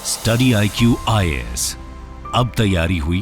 Study IQ IAS, अब तैयारी हुई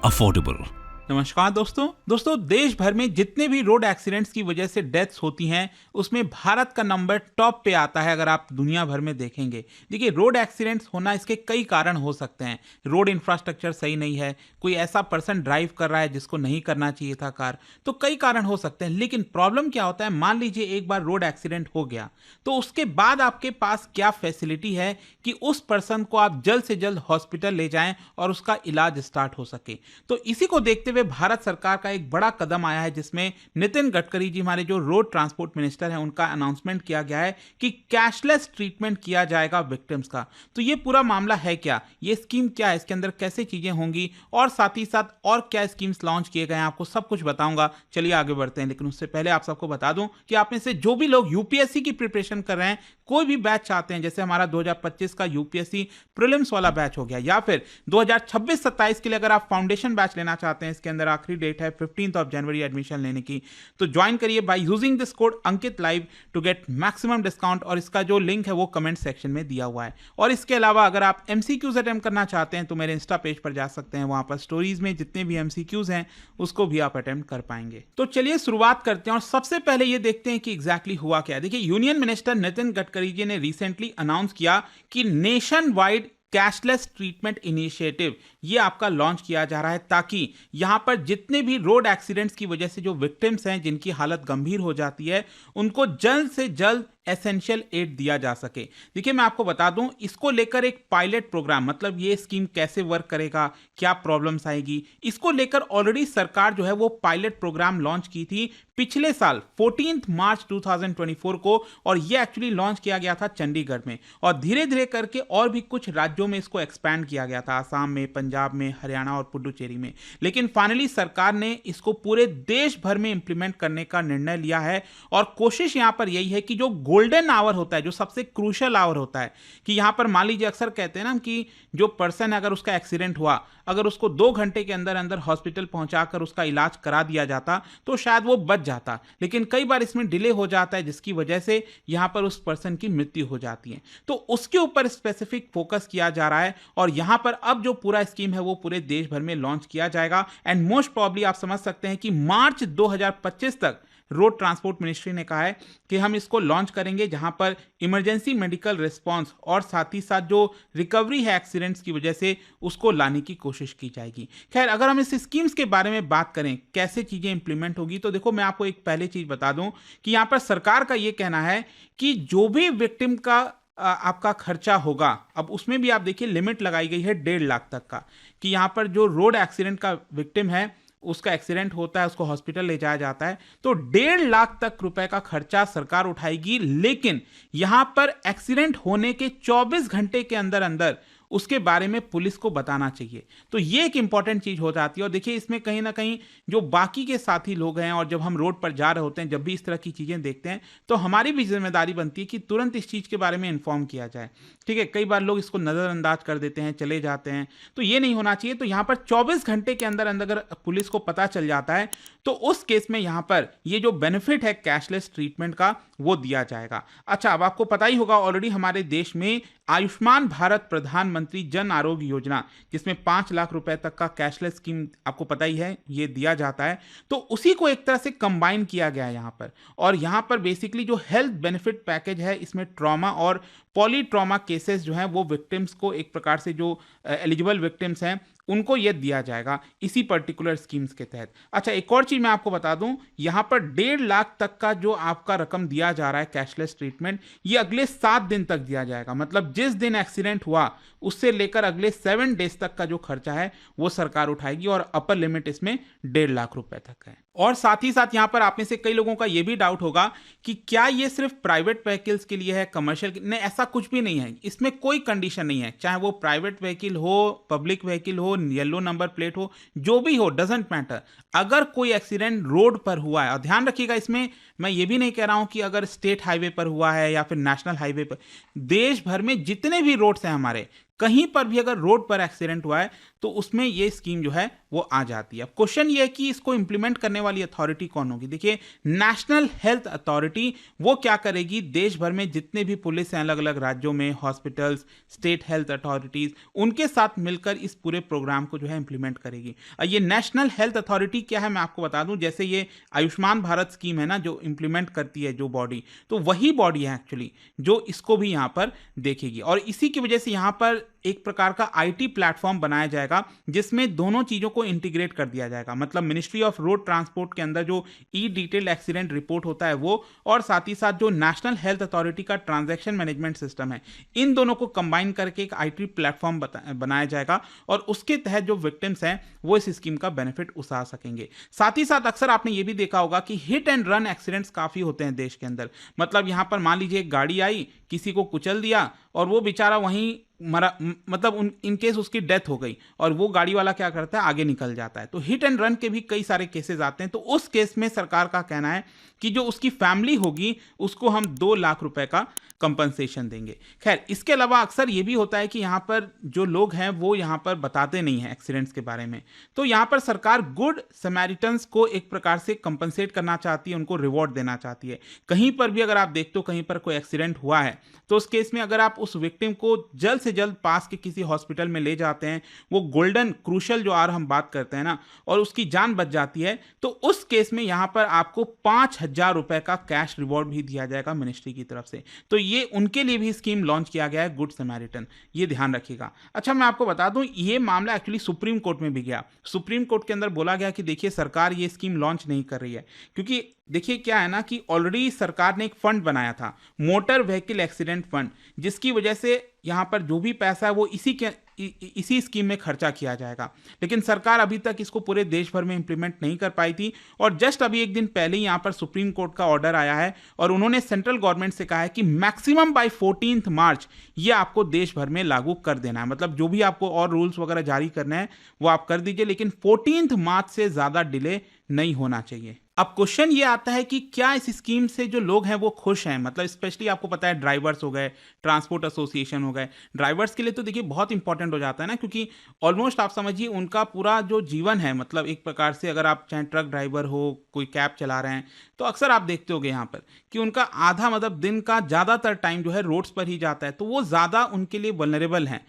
अफोर्डेबल। नमस्कार दोस्तों देश भर में जितने भी रोड एक्सीडेंट्स की वजह से डेथ्स होती हैं उसमें भारत का नंबर टॉप पे आता है। अगर आप दुनिया भर में देखेंगे, देखिए रोड एक्सीडेंट्स होना इसके कई कारण हो सकते हैं। रोड इंफ्रास्ट्रक्चर सही नहीं है, कोई ऐसा पर्सन ड्राइव कर रहा है जिसको नहीं करना चाहिए था कार, तो कई कारण हो सकते हैं। लेकिन प्रॉब्लम क्या होता है, मान लीजिए एक बार रोड एक्सीडेंट हो गया तो उसके बाद आपके पास क्या फैसिलिटी है कि उस पर्सन को आप जल्द से जल्द हॉस्पिटल ले जाएं और उसका इलाज स्टार्ट हो सके। तो इसी को देखते हुए भारत सरकार का एक बड़ा कदम आया है जिसमें नितिन गडकरी जी, हमारे जो रोड ट्रांसपोर्ट मिनिस्टर हैं, उनका अनाउंसमेंट किया गया है कि कैशलेस ट्रीटमेंट किया जाएगा विक्टिम्स का। तो ये पूरा मामला है क्या, ये स्कीम क्या है, इसके अंदर कैसे चीजें होंगी और साथ ही साथ और क्या स्कीम्स लॉन्च किए गए हैं, आपको सब कुछ बताऊंगा। चलिए आगे बढ़ते हैं, लेकिन उससे पहले आप सबको बता दूं कि आप में से जो भी लोग यूपीएससी की प्रिपरेशन कर रहे हैं, कोई भी बैच चाहते हैं, जैसे हमारा 2025 का यूपीएससी प्रीलिम्स वाला बैच हो गया, या फिर 2026-27 के लिए अगर आप फाउंडेशन बैच लेना चाहते हैं, इसके अंदर आखिरी डेट है 15 जनवरी एडमिशन लेने की, तो ज्वाइन करिए by using this code Ankit live to get maximum discount. और इसका जो लिंक है वो कमेंट सेक्शन में दिया हुआ है। और इसके अलावा अगर आप एमसीक्यूज अटेम्प्ट करना चाहते हैं तो मेरे इंस्टा पेज पर जा सकते हैं, वहां पर स्टोरीज में जितने भी एमसीक्यूज हैं उसको भी आप अटेम्प्ट कर पाएंगे। तो चलिए शुरुआत करते हैं और सबसे पहले ये देखते हैं कि एग्जैक्टली हुआ क्या। देखिए, यूनियन मिनिस्टर नितिन गडकरी जी ने रिसेंटली अनाउंस किया कि nation wide cashless treatment initiative ये आपका लॉन्च किया जा रहा है, ताकि यहां पर जितने भी रोड एक्सीडेंट्स की वजह से जो विक्टिम्स हैं, जिनकी हालत गंभीर हो जाती है, उनको जल्द से जल्द एसेंशियल एड दिया जा सके। देखिए, मैं आपको बता दूं, इसको लेकर एक पायलट प्रोग्राम, मतलब ये स्कीम कैसे वर्क करेगा, क्या प्रॉब्लम्स आएगी, इसको लेकर ऑलरेडी सरकार जो है वो पायलट प्रोग्राम लॉन्च की थी पिछले साल 14 मार्च 2024 को, और ये एक्चुअली लॉन्च किया गया था चंडीगढ़ में, और धीरे धीरे करके और भी कुछ राज्यों में इसको एक्सपैंड किया गया था, आसाम में, पंजाब में, हरियाणा और पुडुचेरी में। लेकिन फाइनली सरकार ने इसको पूरे देश भर में इंप्लीमेंट करने का निर्णय लिया है। और कोशिश यहां पर यही है कि जो गोल्डन आवर होता है, जो सबसे क्रूशियल आवर होता है, कि यहां पर मान लीजिए अक्सर कहते हैं ना कि जो पर्सन है, अगर उसका एक्सीडेंट हुआ, अगर उसको 2 घंटे के अंदर अंदर हॉस्पिटल पहुंचाकर उसका इलाज करा दिया जाता तो शायद वो बच जाता, लेकिन कई बार इसमें डिले हो जाता है जिसकी वजह से यहां पर उस पर्सन की मृत्यु हो जाती है। तो उसके ऊपर स्पेसिफिक फोकस किया जा रहा है, और यहां पर अब जो पूरा स्कीम है वो पूरे देश भर में लॉन्च किया जाएगा। एंड मोस्ट प्रॉब्ली आप समझ सकते हैं कि मार्च 2025 तक रोड ट्रांसपोर्ट मिनिस्ट्री ने कहा है कि हम इसको लॉन्च करेंगे, जहां पर इमरजेंसी मेडिकल रिस्पांस और साथ ही साथ जो रिकवरी है एक्सीडेंट्स की वजह से, उसको लाने की कोशिश की जाएगी। खैर, अगर हम इस स्कीम्स के बारे में बात करें, कैसे चीजें इंप्लीमेंट होगी, तो देखो मैं आपको एक पहले चीज बता दूं कि यहां पर सरकार का यह कहना है कि जो भी विक्टिम का आपका खर्चा होगा, अब उसमें भी आप देखिए लिमिट लगाई गई है 1.5 लाख तक का, कि यहां पर जो रोड एक्सीडेंट का विक्टिम है, उसका एक्सीडेंट होता है, उसको हॉस्पिटल ले जाया जाता है, तो 1.5 लाख तक रुपए का खर्चा सरकार उठाएगी। लेकिन यहां पर एक्सीडेंट होने के 24 घंटे के अंदर अंदर उसके बारे में पुलिस को बताना चाहिए। तो ये एक इंपॉर्टेंट चीज हो जाती है। और देखिए, इसमें कहीं ना कहीं जो बाकी के साथी लोग हैं, और जब हम रोड पर जा रहे होते हैं, जब भी इस तरह की चीजें देखते हैं, तो हमारी भी जिम्मेदारी बनती है कि तुरंत इस चीज के बारे में इंफॉर्म किया जाए। ठीक है, कई बार लोग इसको नजरअंदाज कर देते हैं, चले जाते हैं, तो ये नहीं होना चाहिए। तो यहां पर 24 घंटे के अंदर अंदर अगर पुलिस को पता चल जाता है तो उस केस में यहां पर ये जो बेनिफिट है कैशलेस ट्रीटमेंट का, वो दिया जाएगा। अच्छा, अब आपको पता ही होगा, ऑलरेडी हमारे देश में आयुष्मान भारत प्रधानमंत्री जन आरोग्य योजना, जिसमें 5 लाख रुपए तक का कैशलेस स्कीम आपको पता ही है ये दिया जाता है, तो उसी को एक तरह से कंबाइन किया गया है यहां पर। और यहां पर बेसिकली जो हेल्थ बेनिफिट पैकेज है, इसमें ट्रॉमा और पॉली ट्रॉमा केसेस जो हैं वो विक्टिम्स को, एक प्रकार से जो एलिजिबल विक्टिम्स हैं उनको ये दिया जाएगा इसी पर्टिकुलर स्कीम्स के तहत। अच्छा, एक और चीज मैं आपको बता दूं, यहां पर 1.5 लाख तक का जो आपका रकम दिया जा रहा है कैशलेस ट्रीटमेंट, ये अगले 7 दिन तक दिया जाएगा। मतलब जिस दिन एक्सीडेंट हुआ उससे लेकर अगले 7 डेज तक का जो खर्चा है वो सरकार उठाएगी, और अपर लिमिट इसमें 1.5 लाख रुपए तक है। और साथ ही साथ यहां पर आप में से कई लोगों का यह भी डाउट होगा कि क्या ये सिर्फ प्राइवेट व्हीकल्स के लिए है, कमर्शियल? नहीं, ऐसा कुछ भी नहीं है। इसमें कोई कंडीशन नहीं है, चाहे वो प्राइवेट व्हीकल हो, पब्लिक व्हीकल हो, येलो नंबर प्लेट हो, जो भी हो, डजंट मैटर। अगर कोई एक्सीडेंट रोड पर हुआ है, और ध्यान रखिएगा, इसमें मैं ये भी नहीं कह रहा हूं कि अगर स्टेट हाईवे पर हुआ है या फिर नेशनल हाईवे पर, देश भर में जितने भी रोड्स हैं हमारे, कहीं पर भी अगर रोड पर एक्सीडेंट हुआ है तो उसमें ये स्कीम जो है वो आ जाती है। अब क्वेश्चन ये है कि इसको इंप्लीमेंट करने वाली अथॉरिटी कौन होगी। देखिए, नेशनल हेल्थ अथॉरिटी वो क्या करेगी, देश भर में जितने भी पुलिस हैं अलग अलग राज्यों में, हॉस्पिटल्स, स्टेट हेल्थ अथॉरिटीज, उनके साथ मिलकर इस पूरे प्रोग्राम को जो है इंप्लीमेंट करेगी। ये नेशनल हेल्थ अथॉरिटी क्या है मैं आपको बता दूं, जैसे ये आयुष्मान भारत स्कीम है ना जो इंप्लीमेंट करती है जो बॉडी, तो वही बॉडी है एक्चुअली जो इसको भी यहाँ पर देखेगी। और इसी की वजह से यहाँ पर एक प्रकार का आईटी प्लेटफॉर्म बनाया जाएगा जिसमें दोनों चीजों को इंटीग्रेट कर दिया जाएगा। मतलब मिनिस्ट्री ऑफ रोड ट्रांसपोर्ट के अंदर जो ई डिटेल्ड एक्सीडेंट रिपोर्ट होता है वो, और साथ ही साथ जो नेशनल हेल्थ अथॉरिटी का ट्रांजैक्शन मैनेजमेंट सिस्टम है, इन दोनों को कंबाइन करके एक आईटी प्लेटफॉर्म बनाया जाएगा और उसके तहत जो विक्टिम्स हैं वो इस स्कीम का बेनिफिट उठा सकेंगे। साथ ही साथ अक्सर आपने ये भी देखा होगा कि हिट एंड रन एक्सीडेंट्स काफी होते हैं देश के अंदर। मतलब यहां पर मान लीजिए एक गाड़ी आई, किसी को कुचल दिया और वो बेचारा वहीं मरा, मतलब इन केस उसकी डेथ हो गई और वो गाड़ी वाला क्या करता है, आगे निकल जाता है। तो हिट एंड रन के भी कई सारे केसेस आते हैं। तो उस केस में सरकार का कहना है कि जो उसकी फैमिली होगी उसको हम 2 लाख रुपए का कंपनसेशन देंगे। खैर, इसके अलावा अक्सर ये भी होता है कि यहाँ पर जो लोग हैं वो यहाँ पर बताते नहीं हैं एक्सीडेंट्स के बारे में, तो यहाँ पर सरकार गुड समैरिटन्स को एक प्रकार से कंपनसेट करना चाहती है, उनको रिवॉर्ड देना चाहती है। कहीं पर भी अगर आप देखते हो कहीं पर कोई एक्सीडेंट हुआ है तो उस केस में अगर आप उस विक्टिम को जल्द से जल्द पास के किसी हॉस्पिटल में ले जाते हैं, वो गोल्डन क्रूशल जो हम बात करते हैं ना, और उसकी जान बच जाती है, तो उस केस में यहाँ पर आपको 5,000 रुपए का कैश रिवॉर्ड भी दिया जाएगा मिनिस्ट्री की तरफ से। तो ये उनके लिए भी स्कीम लॉन्च किया गया है, गुड समैरिटन, ये ध्यान रखिएगा। अच्छा, मैं आपको बता दूं ये मामला एक्चुअली सुप्रीम कोर्ट में भी गया। सुप्रीम कोर्ट के अंदर बोला गया कि देखिए सरकार ये स्कीम लॉन्च नहीं कर रही है, क्योंकि देखिए क्या है ना कि ऑलरेडी सरकार ने एक फंड बनाया था, मोटर व्हीकल एक्सीडेंट फंड, जिसकी वजह से यहाँ पर जो भी पैसा है वो इसी स्कीम में खर्चा किया जाएगा। लेकिन सरकार अभी तक इसको पूरे देश भर में इंप्लीमेंट नहीं कर पाई थी, और जस्ट अभी एक दिन पहले ही यहाँ पर सुप्रीम कोर्ट का ऑर्डर आया है और उन्होंने सेंट्रल गवर्नमेंट से कहा है कि मैक्सिमम बाय 14 मार्च ये आपको देश भर में लागू कर देना है। मतलब जो भी आपको और रूल्स वगैरह जारी करने हैं वो आप कर दीजिए, लेकिन 14 मार्च से ज्यादा डिले नहीं होना चाहिए। अब क्वेश्चन ये आता है कि क्या इस स्कीम से जो लोग हैं वो खुश हैं। मतलब स्पेशली आपको पता है ड्राइवर्स हो गए, ट्रांसपोर्ट एसोसिएशन हो गए, ड्राइवर्स के लिए तो देखिए बहुत इंपॉर्टेंट हो जाता है ना, क्योंकि ऑलमोस्ट आप समझिए उनका पूरा जो जीवन है, मतलब एक प्रकार से अगर आप चाहे ट्रक ड्राइवर हो, कोई कैब चला रहे हैं, तो अक्सर आप देखते होंगे यहाँ पर कि उनका आधा मतलब दिन का ज़्यादातर टाइम जो है रोड्स पर ही जाता है, तो वो ज़्यादा उनके लिए वल्नरेबल हैं,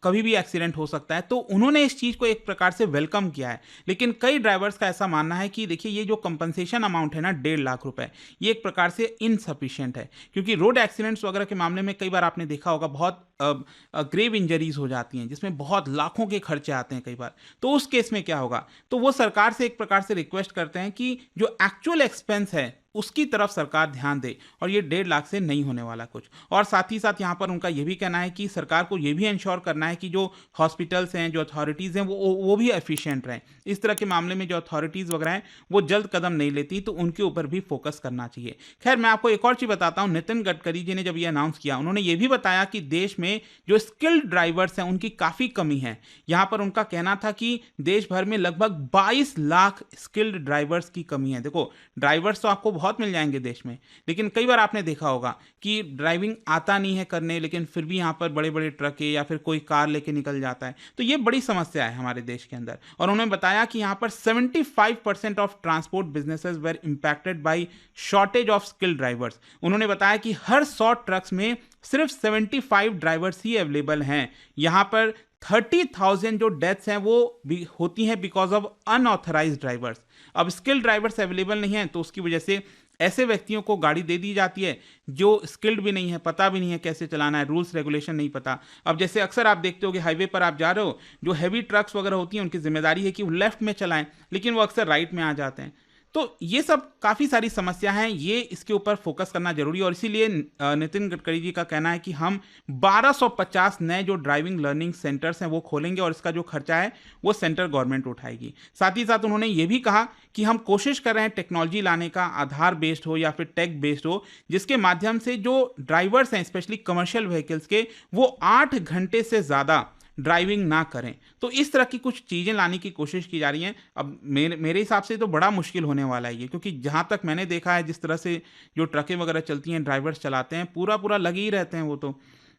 कभी भी एक्सीडेंट हो सकता है। तो उन्होंने इस चीज़ को एक प्रकार से वेलकम किया है। लेकिन कई ड्राइवर्स का ऐसा मानना है कि देखिए ये जो कंपनसेशन अमाउंट है ना 1.5 लाख रुपए, ये एक प्रकार से इनसफिशिएंट है, क्योंकि रोड एक्सीडेंट्स वगैरह के मामले में कई बार आपने देखा होगा बहुत ग्रेव इंजरीज हो जाती हैं जिसमें बहुत लाखों के खर्चे आते हैं कई बार। तो उस केस में क्या होगा, तो वो सरकार से एक प्रकार से रिक्वेस्ट करते हैं कि जो एक्चुअल एक्सपेंस है उसकी तरफ सरकार ध्यान दे, और ये 1.5 लाख से नहीं होने वाला कुछ। और साथ ही साथ यहाँ पर उनका ये भी कहना है कि सरकार को ये भी इंश्योर करना है कि जो हॉस्पिटल्स हैं, जो अथॉरिटीज़ हैं, वो भी एफिशिएंट रहें। इस तरह के मामले में जो अथॉरिटीज़ वगैरह हैं वो जल्द कदम नहीं लेती, तो उनके ऊपर भी फोकस करना चाहिए। खैर, मैं आपको एक और चीज़ बताता हूँ। नितिन गडकरी जी ने जब ये अनाउंस किया, उन्होंने ये भी बताया कि देश में जो स्किल्ड ड्राइवर्स हैं उनकी काफ़ी कमी है। यहाँ पर उनका कहना था कि देश भर में लगभग 22 लाख स्किल्ड ड्राइवर्स की कमी है। देखो, ड्राइवर्स तो आपको बहुत मिल जाएंगे देश में, लेकिन कई बार आपने देखा होगा कि ड्राइविंग आता नहीं है करने, लेकिन फिर भी यहाँ पर बड़े बड़े ट्रक या फिर कोई कार लेके निकल जाता है। तो ये बड़ी समस्या है हमारे देश के अंदर। और उन्होंने बताया कि यहाँ पर 75% of transport businesses were impacted by shortage of skilled drivers. उन्होंने बताया कि हर 100 ट्रक्स में सिर्फ 75 ड्राइवर्स ही अवेलेबल हैं। यहाँ पर 30,000 जो डेथ्स हैं वो भी होती हैं बिकॉज ऑफ अनऑथराइज्ड ड्राइवर्स। अब स्किल्ड ड्राइवर्स अवेलेबल नहीं हैं, तो उसकी वजह से ऐसे व्यक्तियों को गाड़ी दे दी जाती है जो स्किल्ड भी नहीं है, पता भी नहीं है कैसे चलाना है, रूल्स रेगुलेशन नहीं पता। अब जैसे अक्सर आप देखते हो कि हाईवे पर आप जा रहे हो, जो हैवी ट्रक्स वगैरह होती हैं उनकी जिम्मेदारी है कि वो लेफ्ट में चलाएं, लेकिन वो अक्सर राइट में आ जाते हैं। तो ये सब काफ़ी सारी समस्या हैं, ये इसके ऊपर फोकस करना जरूरी है। और इसीलिए नितिन गडकरी जी का कहना है कि हम 1250 नए जो ड्राइविंग लर्निंग सेंटर्स हैं वो खोलेंगे, और इसका जो खर्चा है वो सेंट्रल गवर्नमेंट उठाएगी। साथ ही साथ उन्होंने ये भी कहा कि हम कोशिश कर रहे हैं टेक्नोलॉजी लाने का, आधार बेस्ड हो या फिर टेक बेस्ड हो, जिसके माध्यम से जो ड्राइवर्स हैं स्पेशली कमर्शियल व्हीकल्स के, वो 8 घंटे से ज़्यादा ड्राइविंग ना करें। तो इस तरह की कुछ चीज़ें लाने की कोशिश की जा रही हैं। अब मेरे हिसाब से तो बड़ा मुश्किल होने वाला है ये, क्योंकि जहाँ तक मैंने देखा है जिस तरह से जो ट्रकें वगैरह चलती हैं, ड्राइवर्स चलाते हैं, पूरा लगे ही रहते हैं वो तो।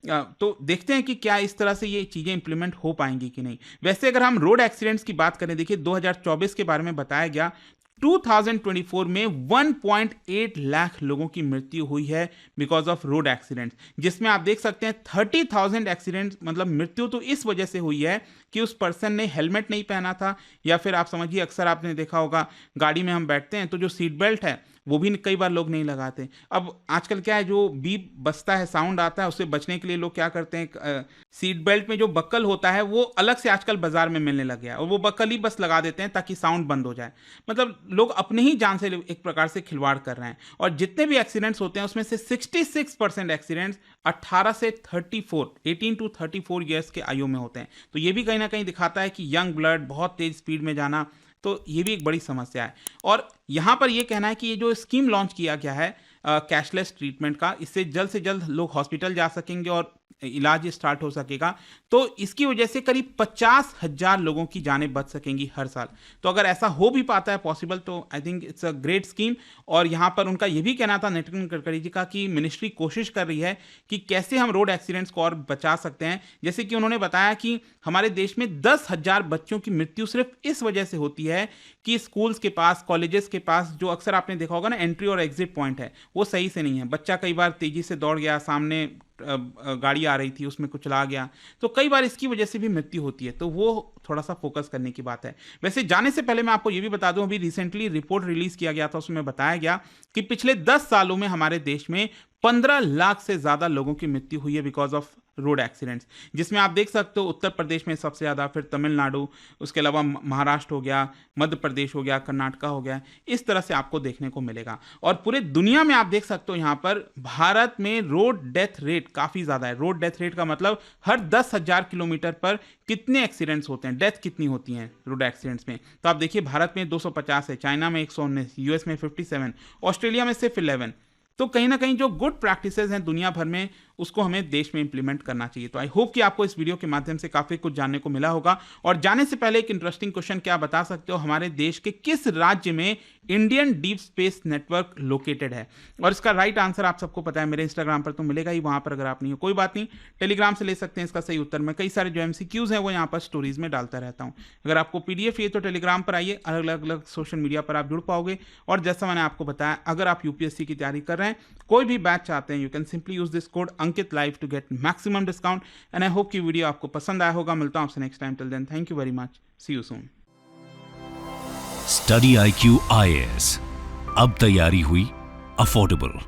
तो देखते हैं कि क्या इस तरह से ये चीज़ें इंप्लीमेंट हो पाएंगी कि नहीं। वैसे अगर हम रोड एक्सीडेंट्स की बात करें, देखिए 2024 के बारे में बताया गया, 2024 में 1.8 लाख लोगों की मृत्यु हुई है बिकॉज ऑफ रोड एक्सीडेंट्स, जिसमें आप देख सकते हैं 30,000 एक्सीडेंट्स, मतलब मृत्यु तो इस वजह से हुई है कि उस पर्सन ने हेलमेट नहीं पहना था, या फिर आप समझिए अक्सर आपने देखा होगा गाड़ी में हम बैठते हैं तो जो सीट बेल्ट है वो भी कई बार लोग नहीं लगाते। अब आजकल क्या है, जो बीप बजता है, साउंड आता है, उससे बचने के लिए लोग क्या करते हैं, सीट बेल्ट में जो बक्कल होता है वो अलग से आजकल बाजार में मिलने लग गया है और वो बक्कल ही बस लगा देते हैं ताकि साउंड बंद हो जाए। मतलब लोग अपने ही जान से एक प्रकार से खिलवाड़ कर रहे हैं। और जितने भी एक्सीडेंट्स होते हैं उसमें से 66% एक्सीडेंट्स 18 से 34, 18 टू 34 ईयर्स के आयु में होते हैं। तो ये भी कहीं ना कहीं दिखाता है कि यंग ब्लड, बहुत तेज स्पीड में जाना, तो ये भी एक बड़ी समस्या है। और यहाँ पर ये कहना है कि ये जो स्कीम लॉन्च किया गया है कैशलेस ट्रीटमेंट का, इससे जल्द से जल्द लोग हॉस्पिटल जा सकेंगे और इलाज स्टार्ट हो सकेगा। तो इसकी वजह से करीब 50,000 लोगों की जानें बच सकेंगी हर साल। तो अगर ऐसा हो भी पाता है पॉसिबल, तो I think it's a great scheme. और यहाँ पर उनका ये भी कहना था, नितिन गडकरी जी का, कि मिनिस्ट्री कोशिश कर रही है कि कैसे हम रोड एक्सीडेंट्स को और बचा सकते हैं। जैसे कि उन्होंने बताया कि हमारे देश में 10,000 बच्चों की मृत्यु सिर्फ इस वजह से होती है कि स्कूल्स के पास, कॉलेजेस के पास, जो अक्सर आपने देखा होगा ना, एंट्री और एग्जिट पॉइंट है, वो सही से नहीं है। बच्चा कई बार तेजी से दौड़ गया, सामने गाड़ी आ रही थी उसमें कुछ चला गया, तो कई बार इसकी वजह से भी मृत्यु होती है। तो वो थोड़ा सा फोकस करने की बात है। वैसे जाने से पहले मैं आपको ये भी बता दूं, अभी रिसेंटली रिपोर्ट रिलीज किया गया था, उसमें बताया गया कि पिछले 10 सालों में हमारे देश में 15 लाख से ज्यादा लोगों की मृत्यु हुई है बिकॉज ऑफ रोड एक्सीडेंट्स, जिसमें आप देख सकते हो उत्तर प्रदेश में सबसे ज़्यादा, फिर तमिलनाडु, उसके अलावा महाराष्ट्र हो गया, मध्य प्रदेश हो गया, कर्नाटका हो गया, इस तरह से आपको देखने को मिलेगा। और पूरे दुनिया में आप देख सकते हो यहाँ पर भारत में रोड डेथ रेट काफ़ी ज़्यादा है। रोड डेथ रेट का मतलब हर 10,000 किलोमीटर पर कितने एक्सीडेंट्स होते हैं, डेथ कितनी होती हैं रोड एक्सीडेंट्स में। तो आप देखिए भारत में 250 है, चाइना में 119, यूएस में 57, ऑस्ट्रेलिया में सिर्फ 11। तो कहीं ना कहीं जो गुड प्रैक्टिसेस हैं दुनिया भर में, उसको हमें देश में इंप्लीमेंट करना चाहिए। तो आई होप कि आपको इस वीडियो के माध्यम से काफ़ी कुछ जानने को मिला होगा। और जाने से पहले एक इंटरेस्टिंग क्वेश्चन, क्या बता सकते हो हमारे देश के किस राज्य में Indian deep space network located है? और इसका राइट आंसर आप सबको पता है, मेरे इंस्टाग्राम पर तो मिलेगा ही, वहाँ पर अगर आप नहीं हो कोई बात नहीं, टेलीग्राम से ले सकते हैं इसका सही उत्तर। मैं कई सारे जो MCQs हैं वो यहाँ पर स्टोरीज में डालता रहता हूँ। अगर आपको PDF चाहिए तो टेलीग्राम पर आइए, अलग अलग सोशल मीडिया पर आप जुड़ पाओगे। और जैसा मैंने आपको बताया, अगर आप UPSC की तैयारी कर रहे हैं, कोई भी बैच चाहते हैं, you can simply use this code Ankit live to get maximum discount. And I hope कि वीडियो आपको पसंद आया होगा। मिलता हूं आपसे next time. Till then, thank you very much, see you soon. Study IQ IAS, अब तैयारी हुई अफोर्डेबल।